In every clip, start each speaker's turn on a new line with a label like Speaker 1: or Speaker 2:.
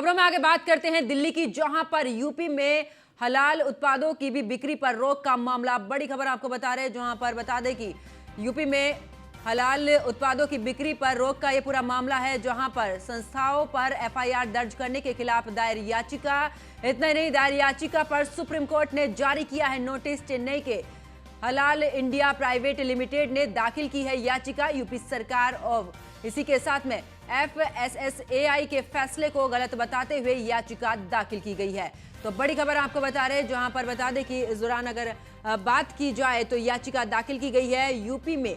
Speaker 1: खबरों में आगे बात करते हैं दिल्ली की, जहां पर यूपी में हलाल उत्पादों की भी बिक्री पर रोक का मामला। बड़ी खबर आपको बता रहे हैं, जहां पर बता दें कि यूपी में हलाल उत्पादों की बिक्री पर रोक का ये पूरा मामला है, जहां पर संस्थाओं पर एफआईआर दर्ज करने के खिलाफ दायर याचिका। इतना ही नहीं, दायर याचिका पर सुप्रीम कोर्ट ने जारी किया है नोटिस। चेन्नई के हलाल इंडिया प्राइवेट लिमिटेड ने दाखिल की है याचिका यूपी सरकार और इसी के साथ में FSSAI के फैसले को गलत बताते हुए याचिका दाखिल की गई है। तो बड़ी खबर आपको बता रहे हैं, जहां पर बता दें कि इस दौरान अगर बात की जाए तो याचिका दाखिल की गई है। यूपी में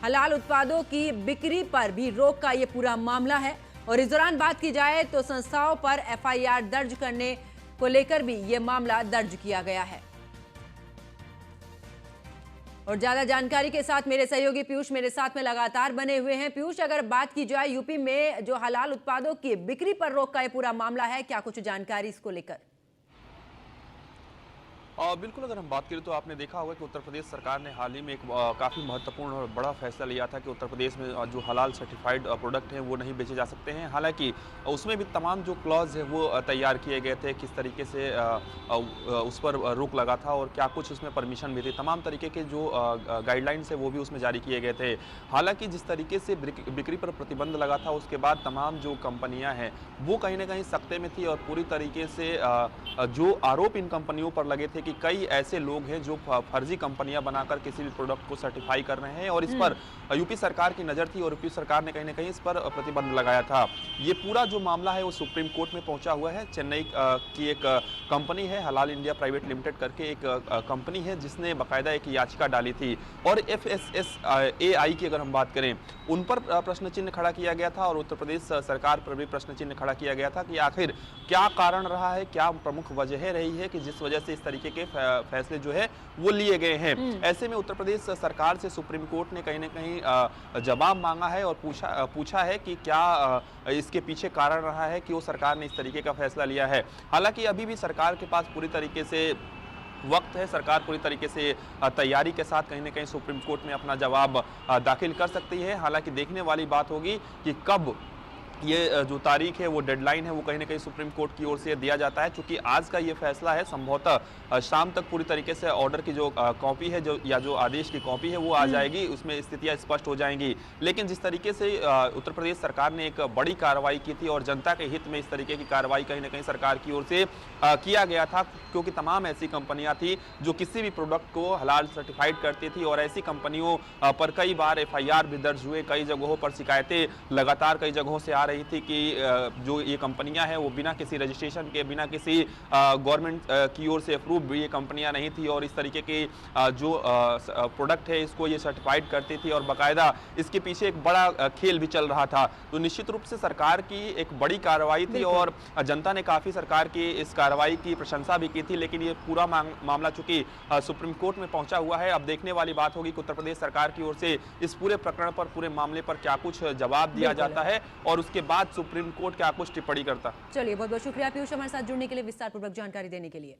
Speaker 1: हलाल उत्पादों की बिक्री पर भी रोक का ये पूरा मामला है और इस दौरान बात की जाए तो संस्थाओं पर FIR दर्ज करने को लेकर भी ये मामला दर्ज किया गया है। और ज्यादा जानकारी के साथ मेरे सहयोगी पीयूष मेरे साथ में लगातार बने हुए हैं। पीयूष, अगर बात की जाए यूपी में जो हलाल उत्पादों की बिक्री पर रोक का ये पूरा मामला है, क्या कुछ जानकारी इसको लेकर?
Speaker 2: बिल्कुल, अगर हम बात करें तो आपने देखा होगा कि उत्तर प्रदेश सरकार ने हाल ही में एक काफ़ी महत्वपूर्ण और बड़ा फैसला लिया था कि उत्तर प्रदेश में जो हलाल सर्टिफाइड प्रोडक्ट हैं वो नहीं बेचे जा सकते हैं। हालांकि उसमें भी तमाम जो क्लॉज है वो तैयार किए गए थे, किस तरीके से उस पर रोक लगा था और क्या कुछ उसमें परमिशन भी थी, तमाम तरीके के जो गाइडलाइंस है वो भी उसमें जारी किए गए थे। हालांकि जिस तरीके से बिक्री पर प्रतिबंध लगा था उसके बाद तमाम जो कंपनियाँ हैं वो कहीं ना कहीं सख्ते में थी और पूरी तरीके से जो आरोप इन कंपनियों पर लगे थे कि कई ऐसे लोग हैं जो फर्जी कंपनियां बनाकर किसी भी प्रोडक्ट को सर्टिफाई कर रहे हैं और इस पर यूपी सरकार की नज़र थी और यूपी सरकार ने कहीं ना कहीं इस पर प्रतिबंध लगाया था। ये पूरा जो मामला है वो सुप्रीम कोर्ट में पहुंचा हुआ है। चेन्नई की एक कंपनी है हलाल इंडिया प्राइवेट लिमिटेड करके, एक कंपनी है जिसने बाकायदा एक याचिका डाली थी और FSSAI की अगर हम बात करें उन पर प्रश्न चिन्ह खड़ा किया गया था और उत्तर प्रदेश सरकार पर भी प्रश्न चिन्ह खड़ा किया गया था कि आखिर क्या कारण रहा है, क्या प्रमुख वजह रही है कि जिस वजह से इस तरीके के फैसले जो है वो लिए गए हैं। ऐसे में उत्तर प्रदेश सरकार से सुप्रीम कोर्ट ने कहीं ना कहीं जवाब मांगा है और पूछा है कि क्या इसके पीछे कारण रहा है कि वो सरकार ने इस तरीके का फैसला लिया है। हालांकि अभी भी सरकार के पास पूरी तरीके से वक्त है, सरकार पूरी तरीके से तैयारी के साथ कहीं ना कहीं सुप्रीम कोर्ट में अपना जवाब दाखिल कर सकती है। हालांकि देखने वाली बात होगी कि कब ये जो तारीख है वो डेडलाइन है वो कहीं ना कहीं सुप्रीम कोर्ट की ओर से दिया जाता है, क्योंकि आज का ये फैसला है संभवतः शाम तक पूरी तरीके से ऑर्डर की जो कॉपी है जो आदेश की कॉपी है वो आ जाएगी, उसमें स्थितियां स्पष्ट हो जाएंगी। लेकिन जिस तरीके से उत्तर प्रदेश सरकार ने एक बड़ी कार्रवाई की थी और जनता के हित में इस तरीके की कार्रवाई कहीं ना कहीं सरकार की ओर से किया गया था, क्योंकि तमाम ऐसी कंपनियां थी जो किसी भी प्रोडक्ट को हलाल सर्टिफाइड करती थी और ऐसी कंपनियों पर कई बार FIR भी दर्ज हुए, कई जगहों पर शिकायतें लगातार कई जगहों से आ रही थी कि जो ये कंपनियां हैं वो बिना किसी रजिस्ट्रेशन के, बिना किसी गवर्नमेंट की ओर से अप्रूव ये कंपनियां नहीं थी और इस तरीके के जो प्रोडक्ट है इसको ये सर्टिफाइड करती थी और बाकायदा इसके पीछे एक बड़ा खेल भी चल रहा था। तो निश्चित रूप से सरकार की एक बड़ी कार्रवाई थी और जनता ने काफी सरकार की इस कार्रवाई की प्रशंसा भी की थी। लेकिन ये पूरा मामला चूंकि सुप्रीम कोर्ट में पहुंचा हुआ है, अब देखने वाली बात होगी कि उत्तर प्रदेश सरकार की ओर से इस पूरे प्रकरण पर, पूरे मामले पर क्या कुछ जवाब दिया जाता है और उसके बाद सुप्रीम कोर्ट क्या कुछ टिप्पणी करता।
Speaker 1: चलिए, बहुत बहुत शुक्रिया पीयूष हमारे साथ जुड़ने के लिए, विस्तारपूर्वक जानकारी देने के लिए।